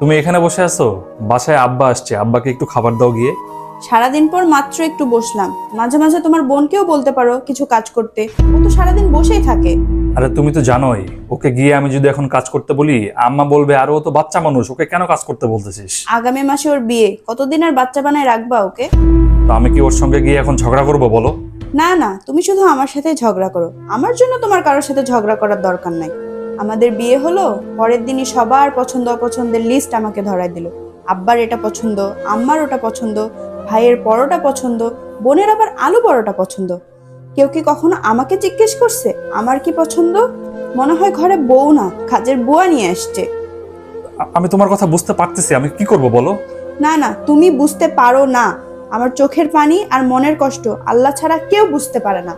তুমি এখানে বসে আছো? বাসায় আব্বা আসছে, আব্বাকে একটু খাবার দাও গিয়ে। সারাদিন পর মাত্র একটু বসলাম। মাঝে মাঝে তোমার বোনকেও বলতে পারো কিছু কাজ করতে, ও তো সারাদিন বসেই থাকে। আরে তুমি তো জানোই, ওকে গিয়ে আমি যদি এখন কাজ করতে বলি আম্মা বলবে আর ও তো বাচ্চা মানুষ, ওকে কেন কাজ করতে বলতেছিস? আগামী মাসে ওর বিয়ে, কতদিন আর বাচ্চা বানায় রাখবা ওকে? তো আমি কি ওর সঙ্গে গিয়ে এখন ঝগড়া করবো বলো? না না, তুমি শুধু আমার সাথে ঝগড়া করো, আমার জন্য তোমার কারোর সাথে ঝগড়া করার দরকার নাই। আমাদের বিয়ে হলো, পরের দিনই সবার পছন্দ অপছন্দের লিস্ট আমাকে ধরাই দিল। আব্বার এটা পছন্দ, আম্মার ওটা পছন্দ, ভাইয়ের পরোটা পছন্দ, বোনের আবার আলু পরোটা পছন্দ। কেউ কি কখনো আমাকে জিজ্ঞেস করছে আমার কি পছন্দ? মনে হয় ঘরে বউ না, কাজের বুয়া নিয়ে আসছে। আমি তোমার কথা বুঝতে পারতেছি, আমি কি করব বলো? না না, তুমি বুঝতে পারো না। আমার চোখের পানি আর মনের কষ্ট আল্লাহ ছাড়া কেউ বুঝতে পারে না।